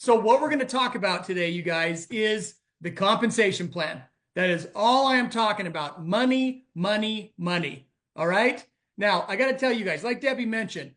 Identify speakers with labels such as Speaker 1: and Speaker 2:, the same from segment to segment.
Speaker 1: So what we're going to talk about today, you guys, is the compensation plan. That is all I am talking about. Money, money, money. All right. Now, I got to tell you guys, like Debbie mentioned,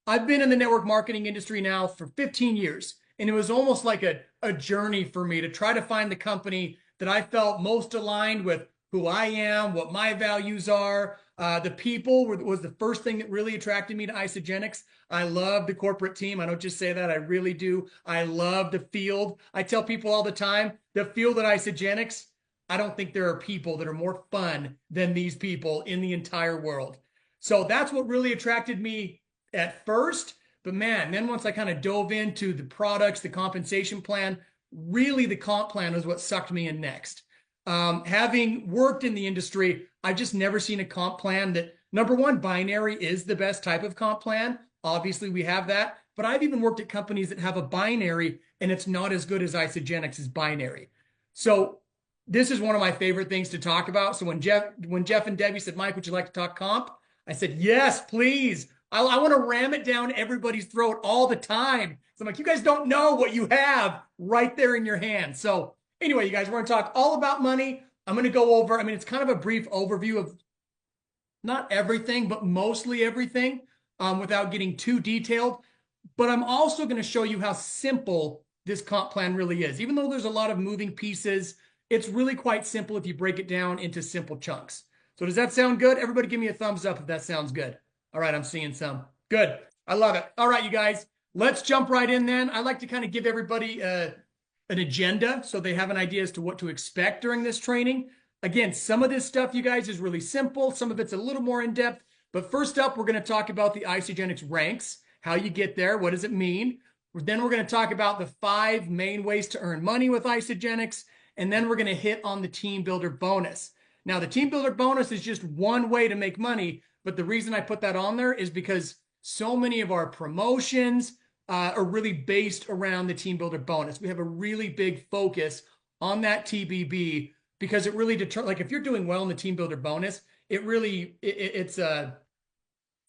Speaker 1: I've been in the network marketing industry now for 15 years, and it was almost like a journey for me to try to find the company that I felt most aligned with who I am, what my values are. The people was the first thing that really attracted me to Isagenix. I love the corporate team. I don't just say that, I really do. I love the field. I tell people all the time, the field at Isagenix, I don't think there are people that are more fun than these people in the entire world. So that's what really attracted me at first. But man, then once I kind of dove into the products, the compensation plan, really the comp plan was what sucked me in next. Having worked in the industry, I've just never seen a comp plan that, number one, binary is the best type of comp plan. Obviously, we have that. But I've even worked at companies that have a binary, and it's not as good as Isagenix's binary. So this is one of my favorite things to talk about. So when Jeff and Debbie said, Mike, would you like to talk comp? I said, yes, please. I want to ram it down everybody's throat all the time. So I'm like, you guys don't know what you have right there in your hand. So anyway, you guys, we're going to talk all about money. I'm going to go over, it's kind of a brief overview of not everything, but mostly everything without getting too detailed. But I'm also going to show you how simple this comp plan really is. Even though there's a lot of moving pieces, it's really quite simple if you break it down into simple chunks. So does that sound good? Everybody give me a thumbs up if that sounds good. All right, I'm seeing some. Good. I love it. All right, you guys, let's jump right in then. I like to kind of give everybody an agenda so they have an idea as to what to expect during this training. Again, some of this stuff, you guys, is really simple. Some of it's a little more in-depth. But first up, we're going to talk about the Isagenix ranks, how you get there, what does it mean? Then we're going to talk about the 5 main ways to earn money with Isagenix. And then we're going to hit on the team builder bonus. Now, the team builder bonus is just one way to make money. But the reason I put that on there is because so many of our promotions are really based around the team builder bonus. We have a really big focus on that TBB because it really determines, like if you're doing well in the team builder bonus, it really,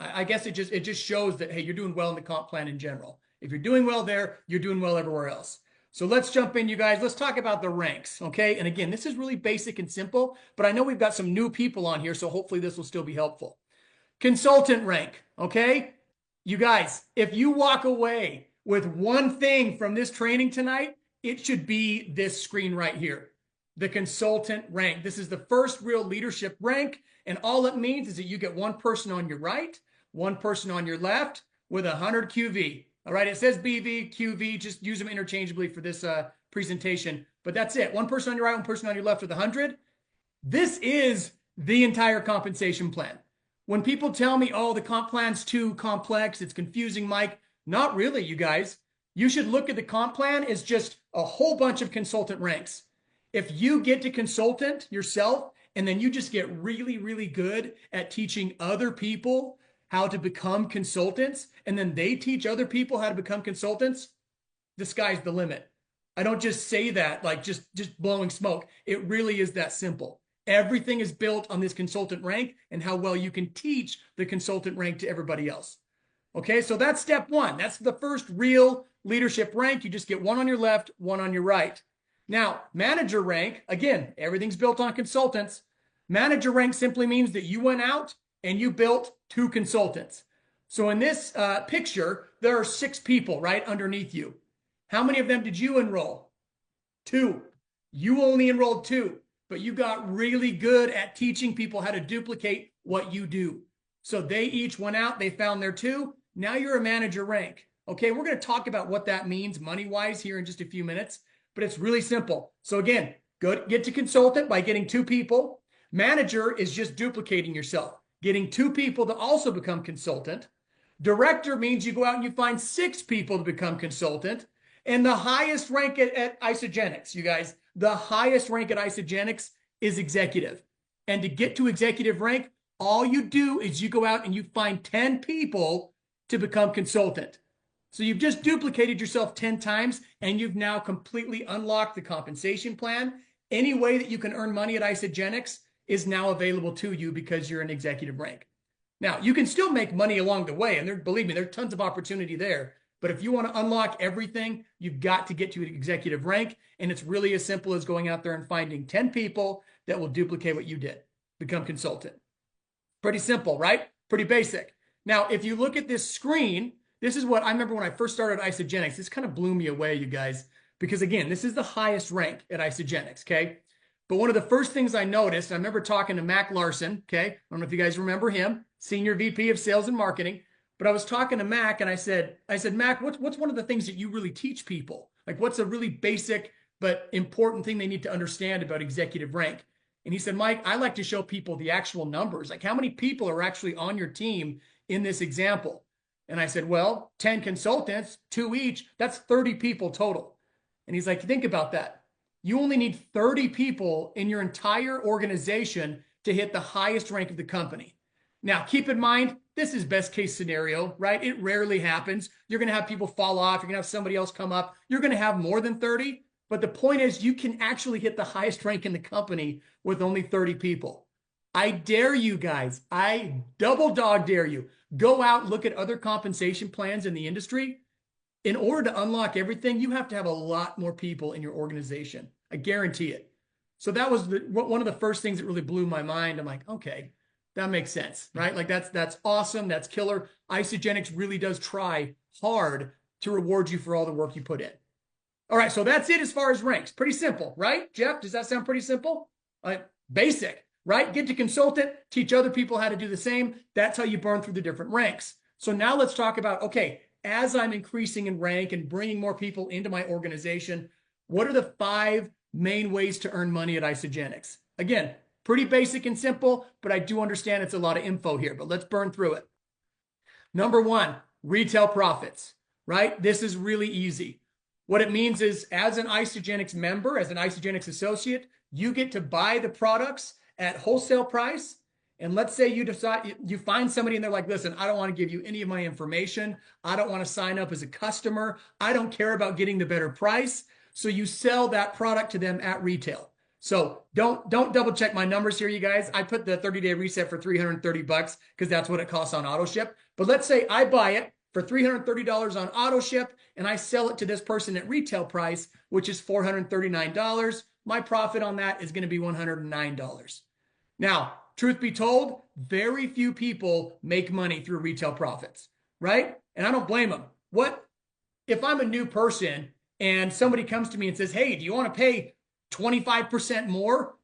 Speaker 1: I guess it just shows that, hey, you're doing well in the comp plan in general. If you're doing well there, you're doing well everywhere else. So let's jump in, you guys. Let's talk about the ranks, okay? And again, this is really basic and simple, but I know we've got some new people on here, so hopefully this will still be helpful. Consultant rank, okay? You guys, if you walk away with one thing from this training tonight, it should be this screen right here, the consultant rank. This is the first real leadership rank, and all it means is that you get one person on your right, one person on your left with 100 QV. All right, it says BV, QV, just use them interchangeably for this presentation, but that's it. One person on your right, one person on your left with 100. This is the entire compensation plan. When people tell me, oh, the comp plan's too complex, it's confusing, Mike, not really, you guys. You should look at the comp plan as just a whole bunch of consultant ranks. If you get to consultant yourself, and then you just get really, really good at teaching other people how to become consultants, and then they teach other people how to become consultants, the sky's the limit. I don't just say that like just blowing smoke. It really is that simple. Everything is built on this consultant rank and how well you can teach the consultant rank to everybody else. Okay, so that's step one. That's the first real leadership rank. You just get one on your left, one on your right. Now, manager rank, again, everything's built on consultants. Manager rank simply means that you went out and you built 2 consultants. So in this picture, there are 6 people right underneath you. How many of them did you enroll? 2. You only enrolled 2. But you got really good at teaching people how to duplicate what you do. So they each went out, they found their 2. Now you're a manager rank. Okay, we're going to talk about what that means money-wise here in just a few minutes, but it's really simple. So again, get to consultant by getting 2 people. Manager is just duplicating yourself, getting 2 people to also become consultant. Director means you go out and you find 6 people to become consultant. And the highest rank at Isagenix, you guys, the highest rank at Isagenix is executive. And to get to executive rank, all you do is you go out and you find 10 people to become consultant. So you've just duplicated yourself 10 times and you've now completely unlocked the compensation plan. Any way that you can earn money at Isagenix is now available to you because you're an executive rank. Now, you can still make money along the way, and believe me, there's tons of opportunity there. But if you want to unlock everything, you've got to get to an executive rank. And it's really as simple as going out there and finding 10 people that will duplicate what you did. Become consultant. Pretty simple, right? Pretty basic. Now, if you look at this screen, this is what I remember when I first started Isagenix. This kind of blew me away, you guys, because again, this is the highest rank at Isagenix, okay? But one of the first things I noticed, I remember talking to Mac Larson, okay? I don't know if you guys remember him, Senior VP of Sales and Marketing. But I was talking to Mac and I said, Mac, what's one of the things that you really teach people? Like, what's a really basic but important thing they need to understand about executive rank? And he said, Mike, I like to show people the actual numbers. Like, how many people are actually on your team in this example? And I said, well, 10 consultants, 2 each, that's 30 people total. And he's like, think about that. You only need 30 people in your entire organization to hit the highest rank of the company. Now, keep in mind, this is best case scenario, right? It rarely happens. You're going to have people fall off. You're going to have somebody else come up. You're going to have more than 30. But the point is, you can actually hit the highest rank in the company with only 30 people. I dare you guys. I double dog dare you. Go out, look at other compensation plans in the industry. In order to unlock everything, you have to have a lot more people in your organization. I guarantee it. So that was one of the first things that really blew my mind. I'm like, okay, that makes sense, right? Like that's awesome. That's killer. Isagenix really does try hard to reward you for all the work you put in. All right, so that's it as far as ranks. Pretty simple, right? Jeff, does that sound pretty simple? Basic, right? Get to consultant, teach other people how to do the same. That's how you burn through the different ranks. So now let's talk about, okay, as I'm increasing in rank and bringing more people into my organization, what are the 5 main ways to earn money at Isagenix? Again, pretty basic and simple, but I do understand it's a lot of info here, but let's burn through it. Number 1, retail profits, right? This is really easy. What it means is, as an Isagenix member, as an Isagenix associate, you get to buy the products at wholesale price. And let's say you decide, you find somebody and they're like, listen, I don't want to give you any of my information. I don't want to sign up as a customer. I don't care about getting the better price. So you sell that product to them at retail. So don't double check my numbers here, you guys. I put the 30-day reset for $330 because that's what it costs on auto ship. But let's say I buy it for $330 on auto ship and I sell it to this person at retail price, which is $439. My profit on that is going to be $109. Now, truth be told, very few people make money through retail profits, right? And I don't blame them. What if I'm a new person and somebody comes to me and says, hey, do you want to pay 25% more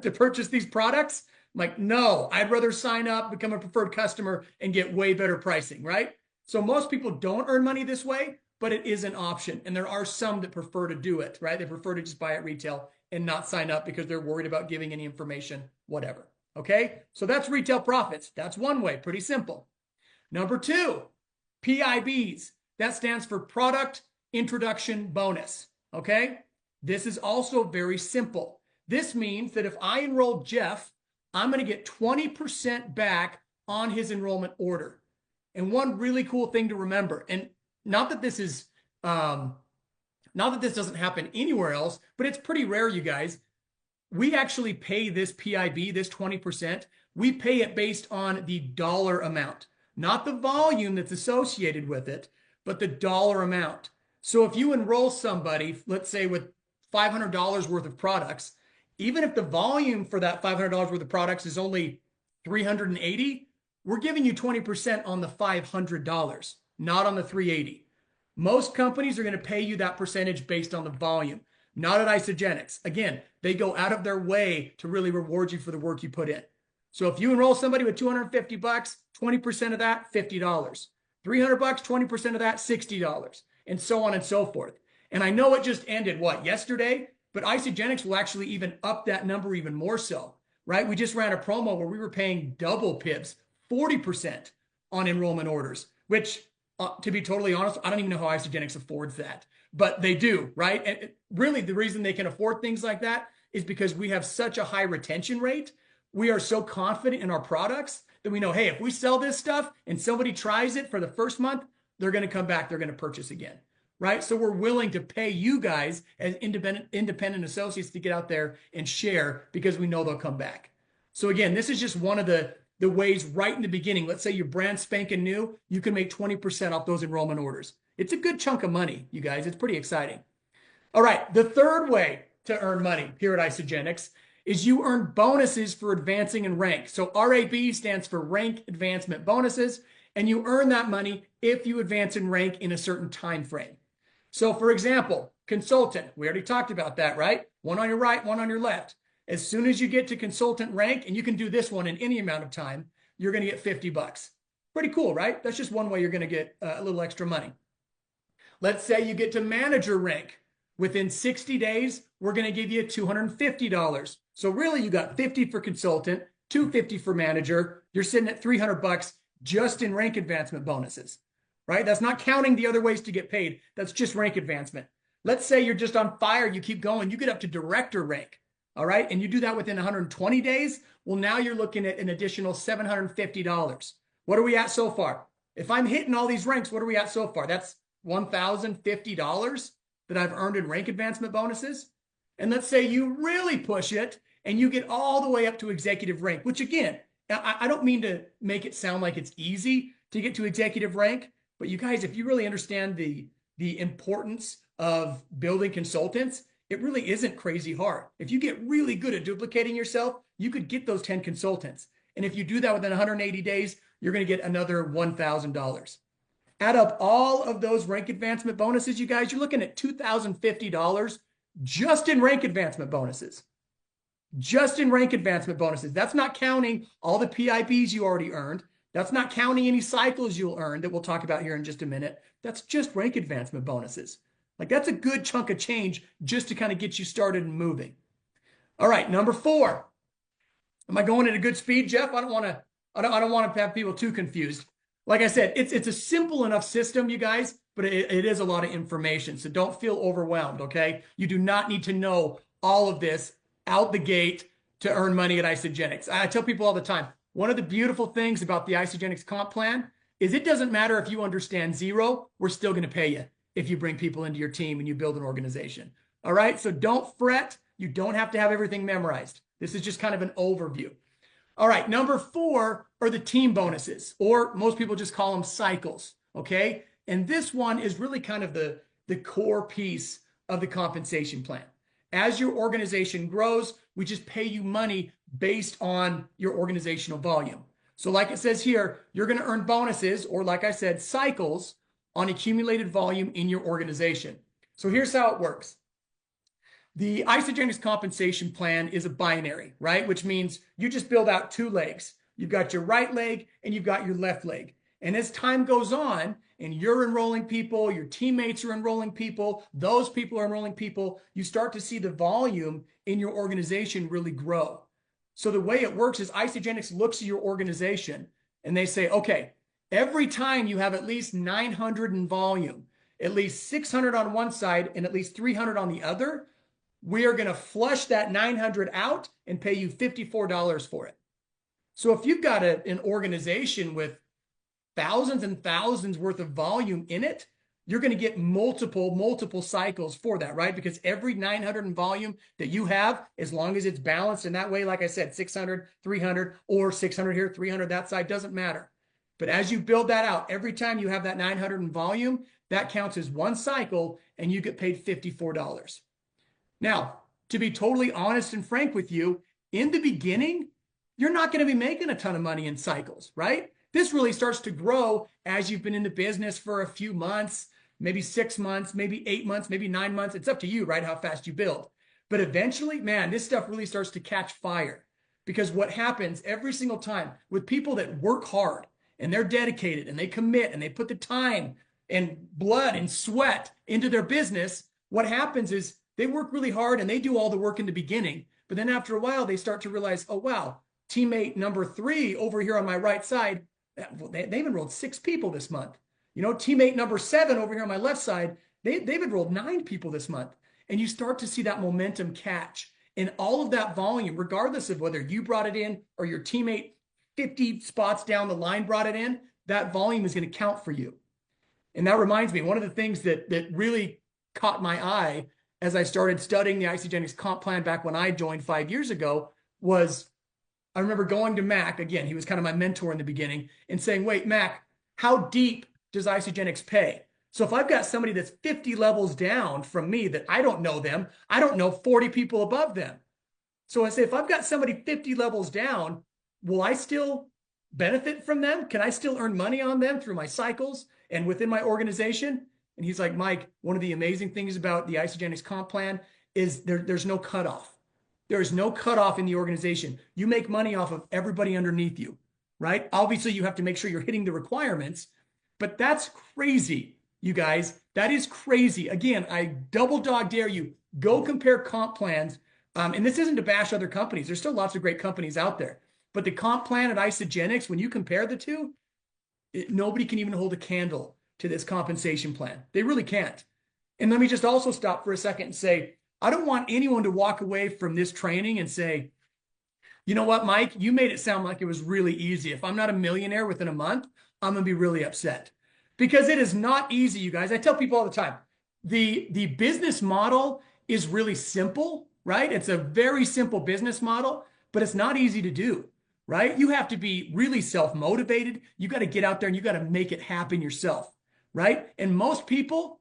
Speaker 1: to purchase these products? I'm like, no, I'd rather sign up, become a preferred customer, and get way better pricing, right? So most people don't earn money this way, but it is an option. And there are some that prefer to do it, right? They prefer to just buy at retail and not sign up because they're worried about giving any information, whatever. Okay, so that's retail profits. That's one way, pretty simple. Number 2, PIBs. That stands for Product Introduction Bonus. Okay, this is also very simple. This means that if I enroll Jeff, I'm going to get 20% back on his enrollment order. And one really cool thing to remember, and not that this is, not that this doesn't happen anywhere else, but it's pretty rare, you guys. We actually pay this PIB, this 20%, we pay it based on the dollar amount, not the volume that's associated with it, but the dollar amount. So if you enroll somebody, let's say with $500 worth of products, even if the volume for that $500 worth of products is only $380, we're giving you 20% on the $500, not on the $380. Most companies are going to pay you that percentage based on the volume. Not at Isagenix. Again, they go out of their way to really reward you for the work you put in. So if you enroll somebody with $250, 20% of that, $50. $300, 20% of that, $60, and so on and so forth. And I know it just ended, yesterday? But Isagenix will actually even up that number even more so, right? We just ran a promo where we were paying double PIBs, 40% on enrollment orders, which, to be totally honest, I don't even know how Isagenix affords that. But they do, right? And really, the reason they can afford things like that is because we have such a high retention rate. We are so confident in our products that we know, hey, if we sell this stuff and somebody tries it for the first month, they're going to come back, they're going to purchase again, right? So we're willing to pay you guys as independent associates to get out there and share because we know they'll come back. So again, this is just one of the ways right in the beginning. Let's say you're brand spanking new, you can make 20% off those enrollment orders. It's a good chunk of money, you guys. It's pretty exciting. All right, the third way to earn money here at Isogenics is you earn bonuses for advancing in rank. So RAB stands for rank advancement bonuses, and you earn that money if you advance in rank in a certain time frame. So for example, consultant, we already talked about that, right? One on your right, one on your left. As soon as you get to consultant rank, and you can do this one in any amount of time, you're going to get 50 bucks. Pretty cool, right? That's just one way you're going to get a little extra money. Let's say you get to manager rank. Within 60 days, we're going to give you $250. So really, you got 50 for consultant, 250 for manager. You're sitting at 300 bucks just in rank advancement bonuses, right? That's not counting the other ways to get paid. That's just rank advancement. Let's say you're just on fire. You keep going. You get up to director rank, all right? And you do that within 120 days. Well, now you're looking at an additional $750. What are we at so far? If I'm hitting all these ranks, what are we at so far? That's $1,050 that I've earned in rank advancement bonuses. And let's say you really push it and you get all the way up to executive rank, which again, I don't mean to make it sound like it's easy to get to executive rank, but you guys, if you really understand the importance of building consultants, it really isn't crazy hard. If you get really good at duplicating yourself, you could get those 10 consultants. And if you do that within 180 days, you're going to get another $1,000. Add up all of those rank advancement bonuses, you guys, you're looking at $2,050 just in rank advancement bonuses. Just in rank advancement bonuses. That's not counting all the PIBs you already earned. That's not counting any cycles you'll earn that we'll talk about here in just a minute. That's just rank advancement bonuses. Like that's a good chunk of change just to kind of get you started and moving. All right, number 4. Am I going at a good speed, Jeff? I don't want to have people too confused. Like I said, it's a simple enough system, you guys, but it is a lot of information. So don't feel overwhelmed, okay? You do not need to know all of this out the gate to earn money at Isogenics. I tell people all the time, one of the beautiful things about the Isogenics comp plan is it doesn't matter if you understand zero, we're still going to pay you if you bring people into your team and you build an organization. All right, so don't fret. You don't have to have everything memorized. This is just kind of an overview. All right, number 4 are the team bonuses, or most people just call them cycles, okay? And this one is really kind of the core piece of the compensation plan. As your organization grows, we just pay you money based on your organizational volume. So like it says here, you're going to earn bonuses, or like I said, cycles on accumulated volume in your organization. So here's how it works. The Isogenics compensation plan is a binary, right? Which means you just build out 2 legs. You've got your right leg and you've got your left leg. And as time goes on and you're enrolling people, your teammates are enrolling people, those people are enrolling people, you start to see the volume in your organization really grow. So the way it works is Isogenics looks at your organization and they say, okay, every time you have at least 900 in volume, at least 600 on one side and at least 300 on the other, we are going to flush that 900 out and pay you $54 for it. So if you've got an organization with thousands and thousands worth of volume in it, you're going to get multiple cycles for that, right? Because every 900 in volume that you have, as long as it's balanced in that way, like I said, 600, 300, or 600 here, 300 that side, doesn't matter. But as you build that out, every time you have that 900 in volume, that counts as one cycle and you get paid $54. Now, to be totally honest and frank with you, in the beginning, you're not going to be making a ton of money in cycles, right? This really starts to grow as you've been in the business for a few months, maybe 6 months, maybe 8 months, maybe 9 months. It's up to you, right? How fast you build. But eventually, man, this stuff really starts to catch fire, because what happens every single time with people that work hard and they're dedicated and they commit and they put the time and blood and sweat into their business, what happens is they work really hard and they do all the work in the beginning. But then after a while, they start to realize, oh, wow, teammate number 3 over here on my right side, they've enrolled 6 people this month. You know, teammate number 7 over here on my left side, they've enrolled 9 people this month. And you start to see that momentum catch. And all of that volume, regardless of whether you brought it in or your teammate 50 spots down the line brought it in, that volume is going to count for you. And that reminds me, one of the things that really caught my eye as I started studying the Isogenics comp plan back when I joined 5 years ago was, I remember going to Mac, again, he was kind of my mentor in the beginning, and saying, wait, Mac, how deep does Isogenics pay? So if I've got somebody that's 50 levels down from me that I don't know them, I don't know 40 people above them. So I say, if I've got somebody 50 levels down, will I still benefit from them? Can I still earn money on them through my cycles and within my organization? And he's like, Mike, one of the amazing things about the Isagenix comp plan is there's no cutoff. There is no cutoff in the organization. You make money off of everybody underneath you, right? Obviously, you have to make sure you're hitting the requirements, but that's crazy, you guys. That is crazy. Again, I double dog dare you, go compare comp plans. And this isn't to bash other companies. There's still lots of great companies out there. But the comp plan at Isagenix, when you compare the two, nobody can even hold a candle to this compensation plan. They really can't. And let me just also stop for a second and say, I don't want anyone to walk away from this training and say, you know what, Mike, you made it sound like it was really easy. If I'm not a millionaire within a month, I'm going to be really upset. Because it is not easy, you guys. I tell people all the time, the business model is really simple, right? It's a very simple business model, but it's not easy to do, right? You have to be really self-motivated. You got to get out there and you got to make it happen yourself, right? And most people,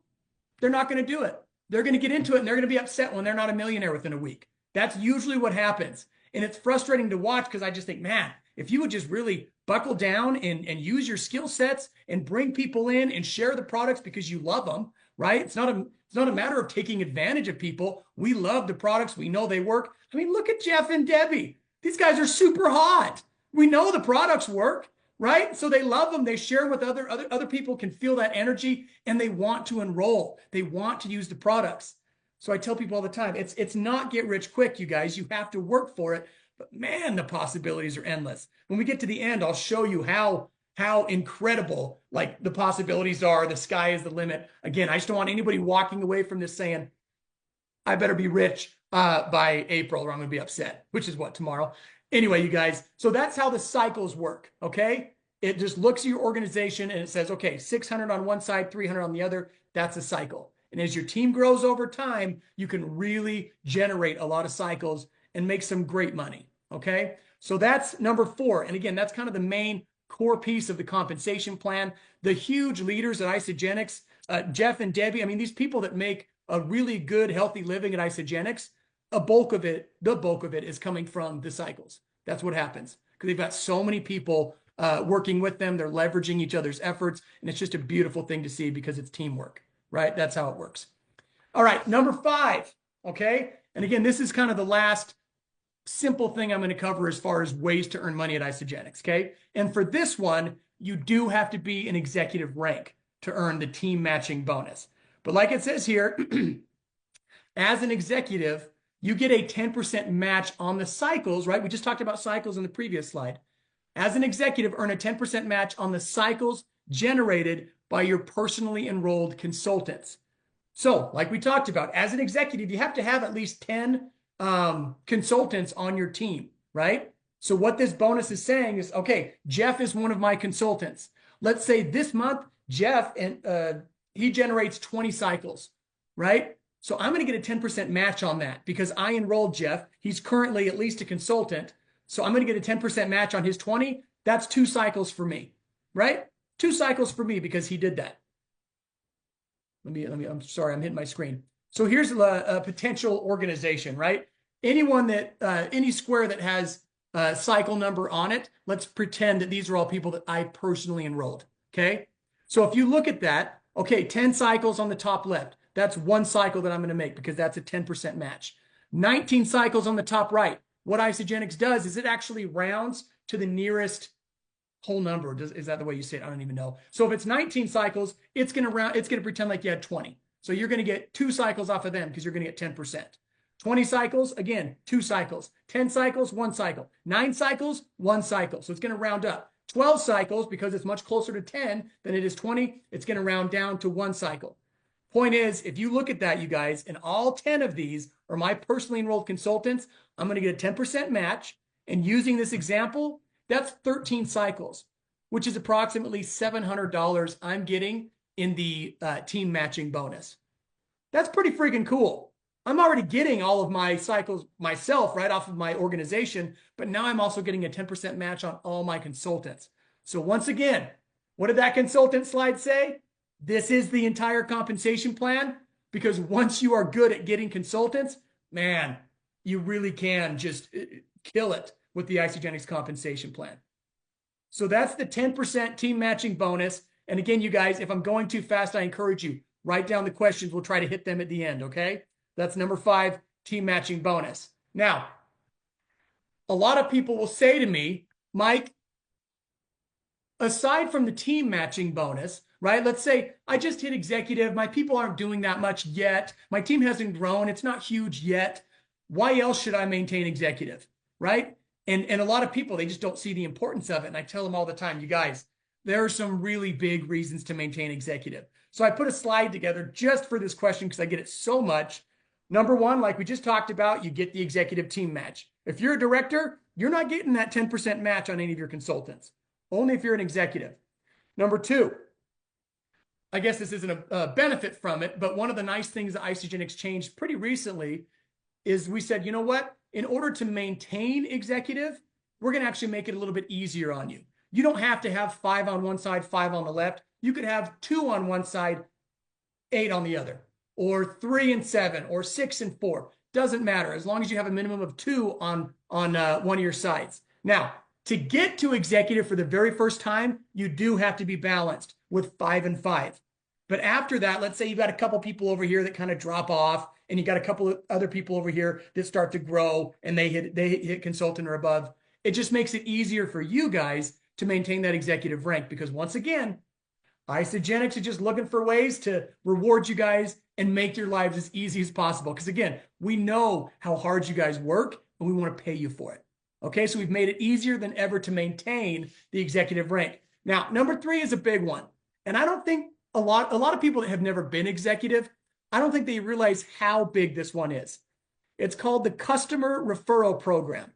Speaker 1: they're not going to do it. They're going to get into it and they're going to be upset when they're not a millionaire within a week. That's usually what happens. And it's frustrating to watch because I just think, man, if you would just really buckle down and use your skill sets and bring people in and share the products because you love them, right? It's not a matter of taking advantage of people. We love the products. We know they work. I mean, look at Jeff and Debbie. These guys are super hot. We know the products work, right? So they love them. They share with other people, can feel that energy, and they want to enroll. They want to use the products. So I tell people all the time, it's not get rich quick, you guys. You have to work for it. But man, the possibilities are endless. When we get to the end, I'll show you how incredible like the possibilities are. The sky is the limit. Again, I just don't want anybody walking away from this saying, I better be rich by April or I'm going to be upset, which is what, tomorrow. Anyway, you guys, so that's how the cycles work, okay? It just looks at your organization and it says, okay, 600 on one side, 300 on the other. That's a cycle. And as your team grows over time, you can really generate a lot of cycles and make some great money, okay? So that's number 4. And again, that's kind of the main core piece of the compensation plan. The huge leaders at Isagenix, Jeff and Debbie, I mean, these people that make a really good, healthy living at Isagenix, the bulk of it is coming from the cycles. That's what happens because they've got so many people working with them. They're leveraging each other's efforts. And it's just a beautiful thing to see because it's teamwork, right? That's how it works. All right, number 5, okay? And again, this is kind of the last simple thing I'm going to cover as far as ways to earn money at Isagenix, okay? And for this one, you do have to be an executive rank to earn the team matching bonus. But like it says here, as an executive, you get a 10% match on the cycles, right? We just talked about cycles in the previous slide. As an executive, earn a 10% match on the cycles generated by your personally enrolled consultants. So like we talked about, as an executive, you have to have at least 10 consultants on your team, right? So what this bonus is saying is, okay, Jeff is one of my consultants. Let's say this month, Jeff, he generates 20 cycles, right? So I'm going to get a 10% match on that because I enrolled Jeff. He's currently at least a consultant. So I'm going to get a 10% match on his 20. That's 2 cycles for me, right? 2 cycles for me because he did that. I'm sorry, I'm hitting my screen. So here's a potential organization, right? Anyone that, any square that has a cycle number on it, let's pretend that these are all people that I personally enrolled, okay? So if you look at that, okay, 10 cycles on the top left, that's 1 cycle that I'm going to make because that's a 10% match. 19 cycles on the top right. What Isagenix does is it actually rounds to the nearest whole number. Is that the way you say it? I don't even know. So if it's 19 cycles, it's going to pretend like you had 20. So you're going to get 2 cycles off of them because you're going to get 10%. 20 cycles, again, 2 cycles. 10 cycles, 1 cycle. 9 cycles, 1 cycle. So it's going to round up. 12 cycles, because it's much closer to 10 than it is 20, it's going to round down to 1 cycle. Point is, if you look at that, you guys, and all 10 of these are my personally enrolled consultants, I'm going to get a 10% match. And using this example, that's 13 cycles, which is approximately $700 I'm getting in the team matching bonus. That's pretty freaking cool. I'm already getting all of my cycles myself right off of my organization, but now I'm also getting a 10% match on all my consultants. So once again, what did that consultant slide say? this is the entire compensation plan, because once you are good at getting consultants, man, you really can just kill it with the Isagenix compensation plan. So that's the 10% team matching bonus. And again, you guys, if I'm going too fast, I encourage you, write down the questions. We'll try to hit them at the end, okay? That's number 5, team matching bonus. Now, a lot of people will say to me, Mike, aside from the team matching bonus, right? Let's say I just hit executive. My people aren't doing that much yet. My team hasn't grown. It's not huge yet. Why else should I maintain executive, right? And a lot of people, they just don't see the importance of it. And I tell them all the time, you guys, there are some really big reasons to maintain executive. So I put a slide together just for this question because I get it so much. Number 1, like we just talked about, you get the executive team match. If you're a director, you're not getting that 10% match on any of your consultants, only if you're an executive. Number 2, I guess this isn't a benefit from it, but one of the nice things that Isagenix changed pretty recently is we said, you know what? In order to maintain executive, we're going to actually make it a little bit easier on you. You don't have to have 5 on one side, 5 on the left. You could have 2 on one side, 8 on the other, or 3 and 7, or 6 and 4. Doesn't matter as long as you have a minimum of 2 on one of your sides. Now, to get to executive for the very first time, you do have to be balanced with 5 and 5. But after that, let's say you've got a couple people over here that kind of drop off, and you got a couple of other people over here that start to grow and they hit consultant or above. It just makes it easier for you guys to maintain that executive rank, because once again, Isagenix is just looking for ways to reward you guys and make your lives as easy as possible. Because again, we know how hard you guys work and we want to pay you for it. Okay, so we've made it easier than ever to maintain the executive rank. Now, number 3 is a big one. And I don't think a lot of people that have never been executive, I don't think they realize how big this one is. It's called the Customer Referral Program.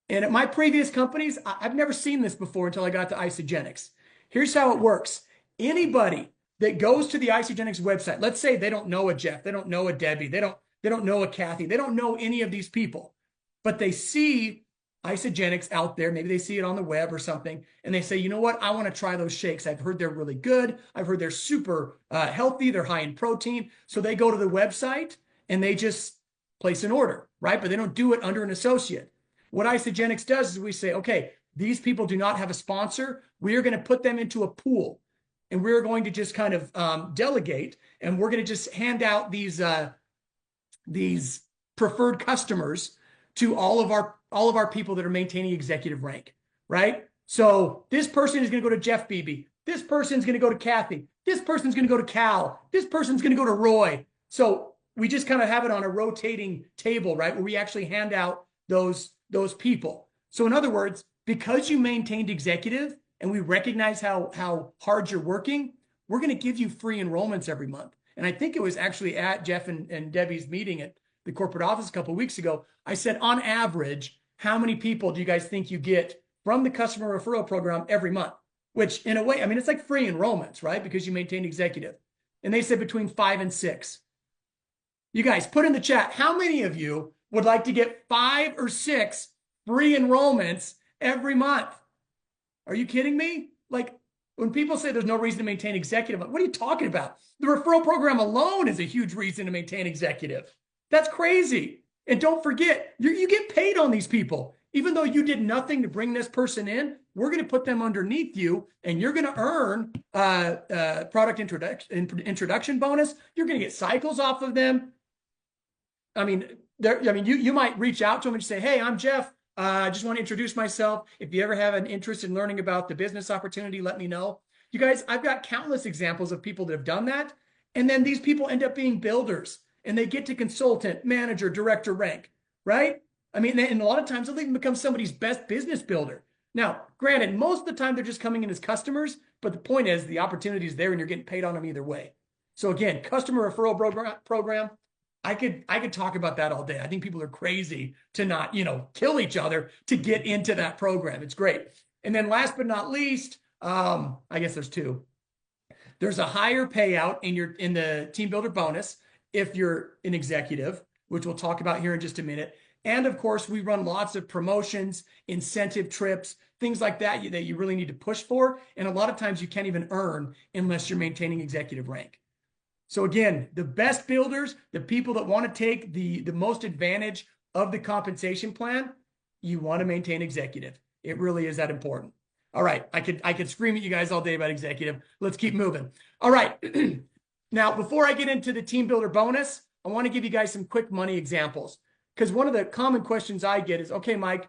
Speaker 1: And at my previous companies, I've never seen this before until I got to Isagenix. Here's how it works. Anybody that goes to the Isagenix website, let's say they don't know a Jeff, they don't know a Debbie, they don't know a Kathy, they don't know any of these people, but they see Isagenix out there, maybe they see it on the web or something, and they say, you know what, I want to try those shakes. I've heard they're really good. I've heard they're super healthy. They're high in protein. So they go to the website and they just place an order, right? But they don't do it under an associate. What Isagenix does is we say, okay, these people do not have a sponsor. We are going to put them into a pool, and we're going to just kind of delegate, and we're going to just hand out these preferred customers to all of our people that are maintaining executive rank, right? So this person is going to go to Jeff Beebe. This person's going to go to Kathy. This person's going to go to Cal. This person's going to go to Roy. So we just kind of have it on a rotating table, right? Where we actually hand out those people. So in other words, because you maintained executive and we recognize how hard you're working, we're going to give you free enrollments every month. And I think it was actually at Jeff and Debbie's meeting at the corporate office a couple of weeks ago, I said, on average, how many people do you guys think you get from the customer referral program every month? Which in a way, I mean, it's like free enrollments, right? Because you maintain executive. And they said between 5 and 6. You guys put in the chat, how many of you would like to get 5 or 6 free enrollments every month? Are you kidding me? Like, when people say there's no reason to maintain executive, what are you talking about? The referral program alone is a huge reason to maintain executive. That's crazy. And don't forget, you get paid on these people. Even though you did nothing to bring this person in, we're going to put them underneath you, and you're going to earn product introduction bonus. You're going to get cycles off of them. I mean, you might reach out to them and say, hey, I'm Jeff. I just want to introduce myself. If you ever have an interest in learning about the business opportunity, let me know. You guys, I've got countless examples of people that have done that. And then these people end up being builders, and they get to consultant, manager, director rank, right? I mean, and a lot of times they'll even become somebody's best business builder. Now, granted, most of the time they're just coming in as customers, but the point is the opportunity is there and you're getting paid on them either way. So again, customer referral program, I could talk about that all day. I think people are crazy to not, kill each other to get into that program. It's great. And then last but not least, I guess there's 2. There's a higher payout in the team builder bonus if you're an executive, which we'll talk about here in just a minute. And of course, we run lots of promotions, incentive trips, things like that that you really need to push for. And a lot of times you can't even earn unless you're maintaining executive rank. So again, the best builders, the people that want to take the most advantage of the compensation plan, you want to maintain executive. It really is that important. All right, I could scream at you guys all day about executive. Let's keep moving. All right. Now, before I get into the team builder bonus, I want to give you guys some quick money examples, because one of the common questions I get is, okay, Mike,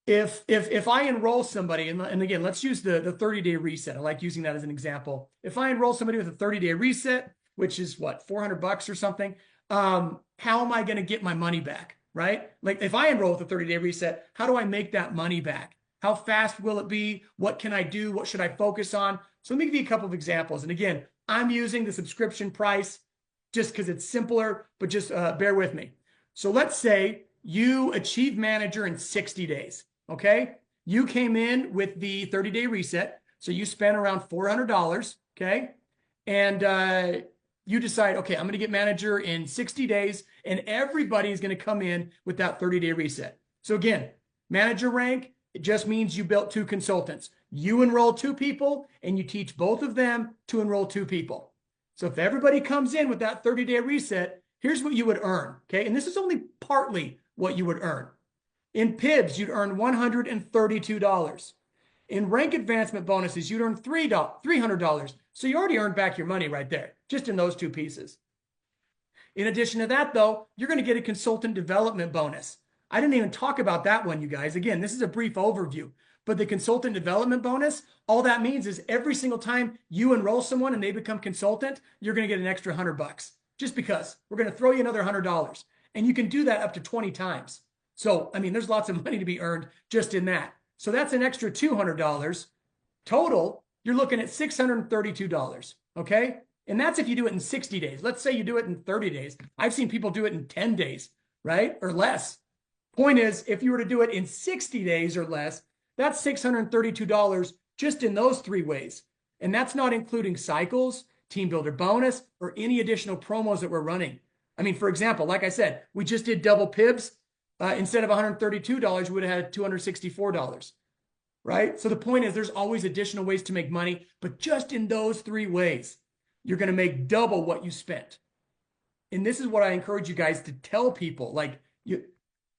Speaker 1: if I enroll somebody, and again, let's use the 30-day reset. I like using that as an example. If I enroll somebody with a 30-day reset, which is what, $400 or something, how am I going to get my money back, right? Like if I enroll with a 30-day reset, how do I make that money back? How fast will it be? What can I do? What should I focus on? So let me give you a couple of examples. And again, I'm using the subscription price just because it's simpler, but just bear with me. So let's say you achieve manager in 60 days. Okay. You came in with the 30-day reset. So you spent around $400. Okay. And you decide, okay, I'm going to get manager in 60 days, and everybody is going to come in with that 30-day reset. So again, manager rank, it just means you built 2 consultants. You enroll 2 people and you teach both of them to enroll 2 people. So if everybody comes in with that 30-day reset, here's what you would earn. Okay. And this is only partly what you would earn. In PIBs, you'd earn $132. In rank advancement bonuses, you'd earn $300. So you already earned back your money right there, just in those 2 pieces. In addition to that, though, you're going to get a consultant development bonus. I didn't even talk about that one, you guys. Again, this is a brief overview, but the consultant development bonus, all that means is every single time you enroll someone and they become consultant, you're going to get an extra $100 just because we're going to throw you another $100, and you can do that up to 20 times. So, I mean, there's lots of money to be earned just in that. So that's an extra $200 total. You're looking at $632. Okay. And that's if you do it in 60 days. Let's say you do it in 30 days. I've seen people do it in 10 days, right? Or less. Point is, if you were to do it in 60 days or less, that's $632 just in those 3 ways. And that's not including cycles, team builder bonus, or any additional promos that we're running. I mean, for example, like I said, we just did double PIBs. Instead of $132, we would have had $264, right? So the point is, there's always additional ways to make money, but just in those 3 ways, you're going to make double what you spent. And this is what I encourage you guys to tell people. Like,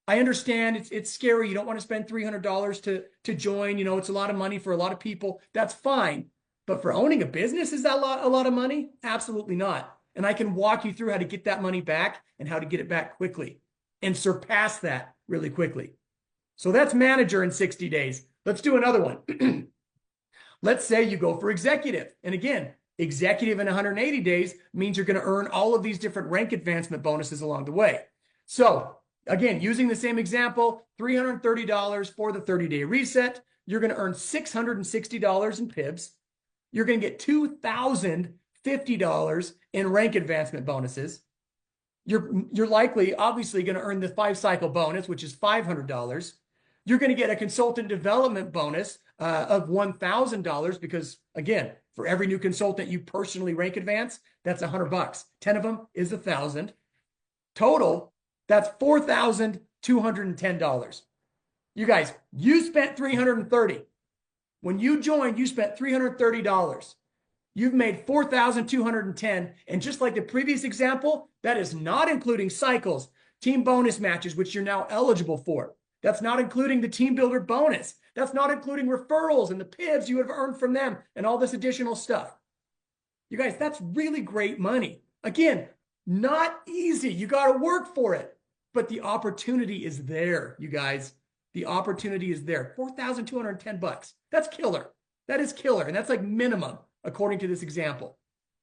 Speaker 1: I understand it's scary. You don't want to spend $300 to join. You know, it's a lot of money for a lot of people. That's fine. But for owning a business, is that a lot of money? Absolutely not. And I can walk you through how to get that money back and how to get it back quickly and surpass that really quickly. So that's manager in 60 days. Let's do another one. Let's say you go for executive. And again, executive in 180 days means you're going to earn all of these different rank advancement bonuses along the way. So again, using the same example, $330 for the 30-day reset. You're going to earn $660 in PIBs. You're going to get $2,050 in rank advancement bonuses. You're likely, obviously, going to earn the 5-cycle bonus, which is $500. You're going to get a consultant development bonus of $1,000 because, again, for every new consultant you personally rank advance, that's $100. 10 of them is $1,000. Total, that's $4,210. You guys, you spent $330. When you joined, you spent $330. You've made $4,210. And just like the previous example, that is not including cycles, team bonus matches, which you're now eligible for. That's not including the team builder bonus. That's not including referrals and the PIBs you would have earned from them and all this additional stuff. You guys, that's really great money. Again, not easy. You got to work for it. But the opportunity is there, you guys. The opportunity is there. $4,210. That's killer. That is killer. And that's like minimum, according to this example.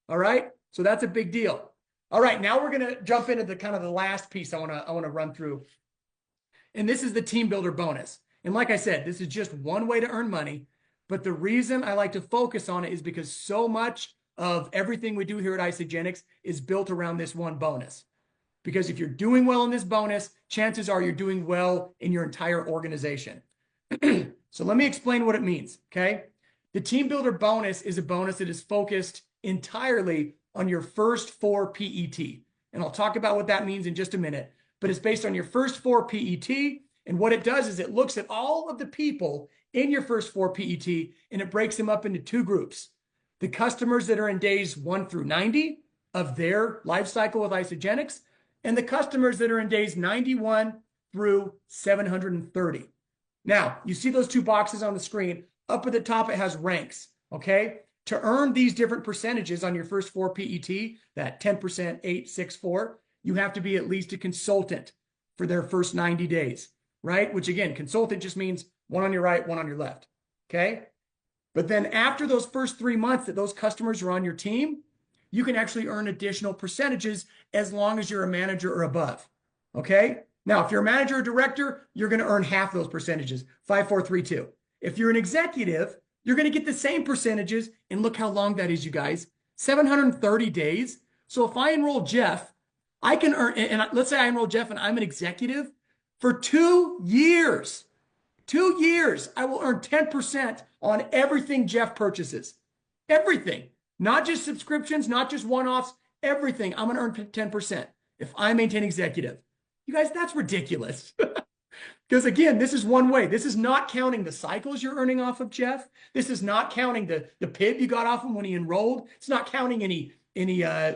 Speaker 1: All right. So that's a big deal. All right. Now we're going to jump into the kind of the last piece I want to run through. And this is the team builder bonus. And like I said, this is just one way to earn money. But the reason I like to focus on it is because so much of everything we do here at Isagenix is built around this one bonus. Because if you're doing well in this bonus, chances are you're doing well in your entire organization. So let me explain what it means, okay? The team builder bonus is a bonus that is focused entirely on your first 4 PET. And I'll talk about what that means in just a minute. But it's based on your first 4 PET. And what it does is it looks at all of the people in your first 4 PET and it breaks them up into 2 groups. The customers that are in days 1 through 90 of their life cycle with Isagenix, and the customers that are in days 91 through 730. Now, you see those 2 boxes on the screen. Up at the top, it has ranks, okay? To earn these different percentages on your first 4 PET, that 10%, 8, 6, 4, you have to be at least a consultant for their first 90 days, right? Which again, consultant just means one on your right, one on your left, okay? But then after those first 3 months that those customers are on your team, you can actually earn additional percentages as long as you're a manager or above, okay? Now, if you're a manager or director, you're going to earn half those percentages, 5, 4, 3, 2. If you're an executive, you're going to get the same percentages, and look how long that is, you guys, 730 days. So if I enroll Jeff, I can earn, and let's say I enroll Jeff and I'm an executive for 2 years. 2 years, I will earn 10% on everything Jeff purchases. Everything, not just subscriptions, not just one-offs, everything. I'm going to earn 10% if I maintain executive. You guys, that's ridiculous. Because again, this is one way. This is not counting the cycles you're earning off of Jeff. This is not counting the PIB you got off him when he enrolled. It's not counting any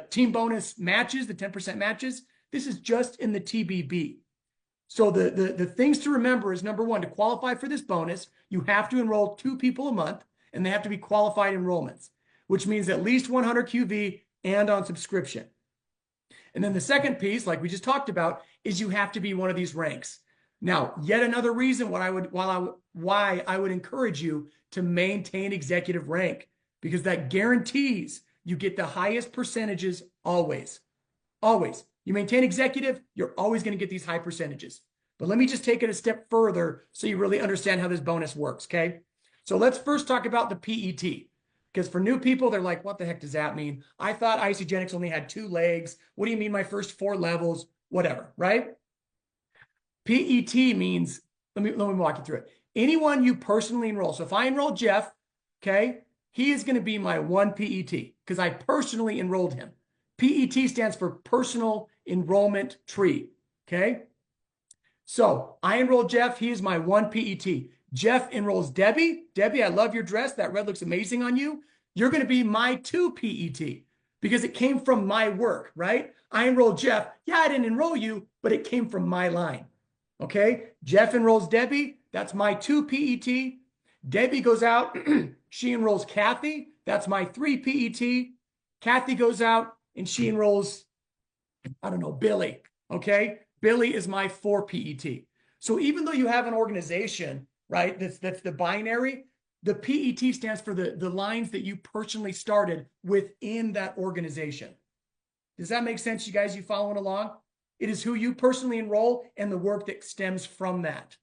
Speaker 1: team bonus matches, the 10% matches. This is just in the TBB. So the things to remember is, number one, to qualify for this bonus, you have to enroll 2 people a month, and they have to be qualified enrollments, which means at least 100 QV and on subscription. And then the second piece, like we just talked about, is you have to be one of these ranks. Now, yet another reason why I would encourage you to maintain executive rank, because that guarantees you get the highest percentages always. Always. You maintain executive, you're always going to get these high percentages. But let me just take it a step further so you really understand how this bonus works, okay? So let's first talk about the PET. Because for new people, they're like, what the heck does that mean? I thought Isagenix only had 2 legs. What do you mean my first 4 levels? Whatever, right? PET means, let me walk you through it. Anyone you personally enroll. So if I enroll Jeff, okay, he is going to be my 1 PET because I personally enrolled him. PET stands for Personal Enrollment Tree, okay? So I enrolled Jeff. He is my 1 PET. Jeff enrolls Debbie. Debbie, I love your dress. That red looks amazing on you. You're going to be my 2 PET because it came from my work, right? I enrolled Jeff. Yeah, I didn't enroll you, but it came from my line, okay? Jeff enrolls Debbie. That's my 2 PET. Debbie goes out. She enrolls Kathy. That's my 3 PET. Kathy goes out and she enrolls, I don't know, Billy, okay? Billy is my 4 PET. So even though you have an organization, right, that's the binary, the PET stands for the lines that you personally started within that organization. Does that make sense, you guys? You following along? It is who you personally enroll and the work that stems from that.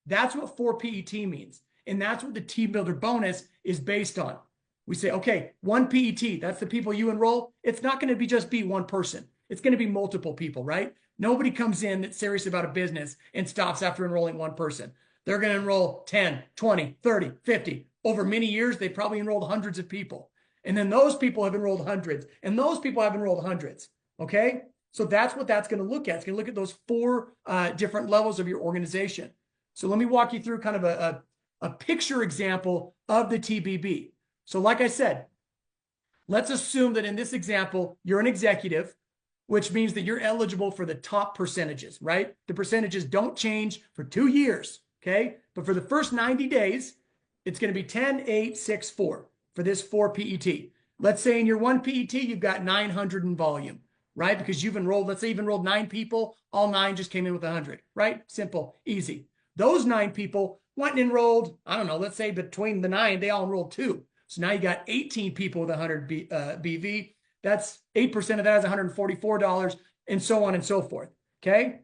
Speaker 1: That's what 4 PET means. And that's what the Team Builder bonus is based on. We say, okay, 1 PET, that's the people you enroll. It's not going to be just be one person. It's going to be multiple people, right? Nobody comes in that's serious about a business and stops after enrolling 1 person. They're going to enroll 10, 20, 30, 50. Over many years, they probably enrolled hundreds of people. And then those people have enrolled hundreds. And those people have enrolled hundreds. Okay? So that's what that's going to look at. It's going to look at those 4 different levels of your organization. So let me walk you through kind of a picture example of the TBB. So like I said, let's assume that in this example, you're an executive, which means that you're eligible for the top percentages, right? The percentages don't change for 2 years, okay? But for the first 90 days, it's going to be 10, 8, 6, 4 for this 4 PET. Let's say in your 1 PET, you've got 900 in volume, right? Because you've enrolled, let's say you've enrolled 9 people, all 9 just came in with 100, right? Simple, easy. Those 9 people went and enrolled, I don't know, let's say between the 9, they all enrolled 2. So now you got 18 people with 100 BV. That's 8% of that is $144 and so on and so forth, okay?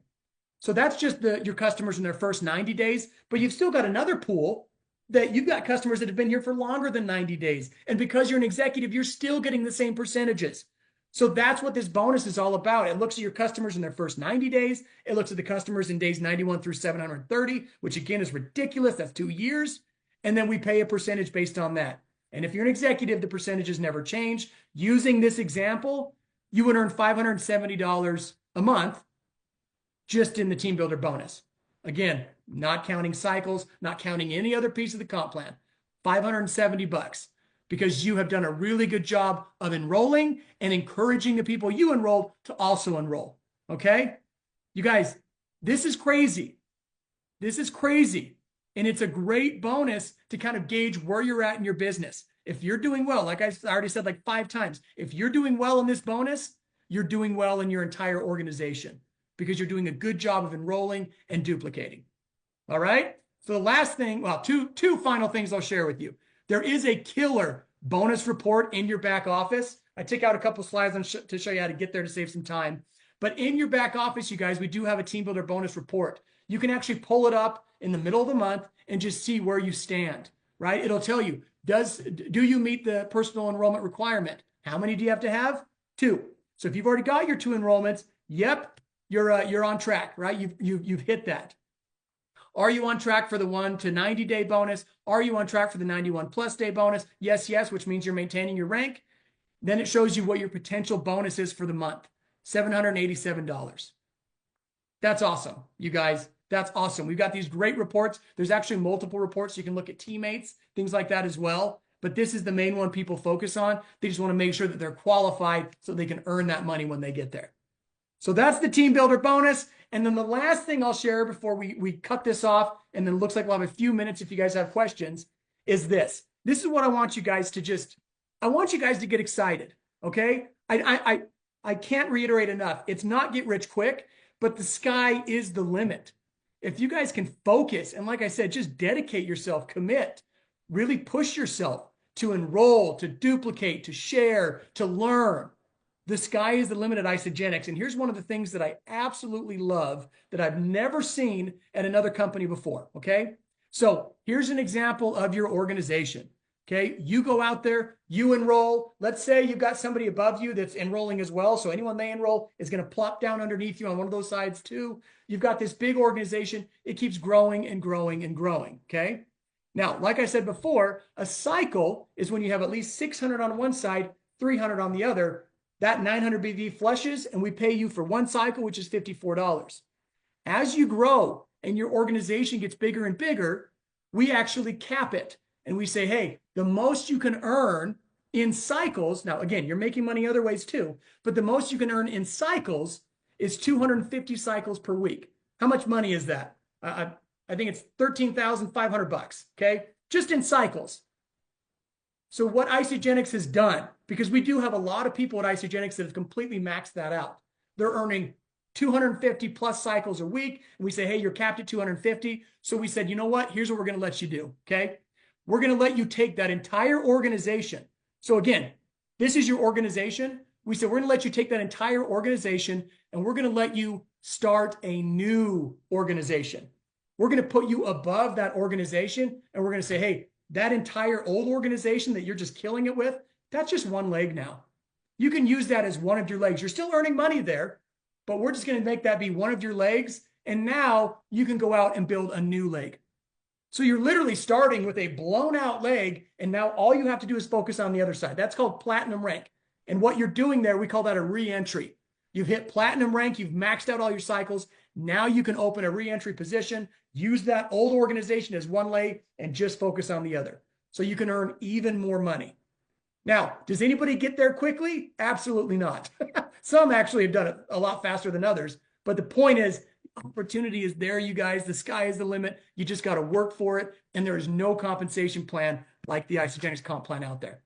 Speaker 1: So that's just your customers in their first 90 days, but you've still got another pool that you've got customers that have been here for longer than 90 days. And because you're an executive, you're still getting the same percentages. So that's what this bonus is all about. It looks at your customers in their first 90 days. It looks at the customers in days 91 through 730, which again is ridiculous. That's 2 years. And then we pay a percentage based on that. And if you're an executive, the percentages never change. Using this example, you would earn $570 a month just in the Team Builder bonus. Again, not counting cycles, not counting any other piece of the comp plan. $570 because you have done a really good job of enrolling and encouraging the people you enrolled to also enroll. Okay? You guys, this is crazy. This is crazy. And it's a great bonus to kind of gauge where you're at in your business. If you're doing well, like I already said like 5 times, if you're doing well in this bonus, you're doing well in your entire organization because you're doing a good job of enrolling and duplicating. All right? So the last thing, well, two final things I'll share with you. There is a killer bonus report in your back office. I took out a couple slides to show you how to get there to save some time. But in your back office, you guys, we do have a Team Builder bonus report. You can actually pull it up in the middle of the month and just see where you stand, right? It'll tell you, do you meet the personal enrollment requirement? How many do you have to have? 2. So if you've already got your 2 enrollments, yep, you're on track, right? You've hit that. Are you on track for the 1 to 90 day bonus? Are you on track for the 91 plus day bonus? Yes, yes, which means you're maintaining your rank. Then it shows you what your potential bonus is for the month, $787. That's awesome, you guys. That's awesome. We've got these great reports. There's actually multiple reports. You can look at teammates, things like that as well. But this is the main one people focus on. They just want to make sure that they're qualified so they can earn that money when they get there. So that's the Team Builder bonus. And then the last thing I'll share before we cut this off, and then it looks like we'll have a few minutes if you guys have questions, is this. This is what I want you guys to I want you guys to get excited, okay? I can't reiterate enough. It's not get rich quick, but the sky is the limit. If you guys can focus, and like I said, just dedicate yourself, commit, really push yourself to enroll, to duplicate, to share, to learn. The sky is the limit at Isagenix. And here's one of the things that I absolutely love that I've never seen at another company before, okay? So here's an example of your organization, okay? You go out there, you enroll. Let's say you've got somebody above you that's enrolling as well. So anyone they enroll is going to plop down underneath you on one of those sides too. You've got this big organization. It keeps growing and growing and growing, okay? Now, like I said before, a cycle is when you have at least 600 on one side, 300 on the other. That 900 BV flushes and we pay you for one cycle, which is $54. As you grow and your organization gets bigger and bigger, we actually cap it. And we say, hey, the most you can earn in cycles, now again, you're making money other ways too, but the most you can earn in cycles is 250 cycles per week. How much money is that? I think it's $13,500, okay? Just in cycles. So what Isagenix has done, because we do have a lot of people at Isagenix that have completely maxed that out. They're earning 250 plus cycles a week. And we say, hey, you're capped at 250. So we said, you know what? Here's what we're going to let you do, okay? We're going to let you take that entire organization. So again, this is your organization. We said, we're going to let you take that entire organization and we're going to let you start a new organization. We're going to put you above that organization and we're going to say, hey, that entire old organization that you're just killing it with, that's just one leg now. You can use that as one of your legs. You're still earning money there, but we're just going to make that be one of your legs. And now you can go out and build a new leg. So you're literally starting with a blown out leg. And now all you have to do is focus on the other side. That's called platinum rank. And what you're doing there, we call that a re-entry. You've hit platinum rank. You've maxed out all your cycles. Now you can open a re-entry position, use that old organization as one leg and just focus on the other. So you can earn even more money. Now, does anybody get there quickly? Absolutely not. Some actually have done it a lot faster than others. But the point is, opportunity is there, you guys. The sky is the limit. You just got to work for it. And there is no compensation plan like the Isagenix comp plan out there.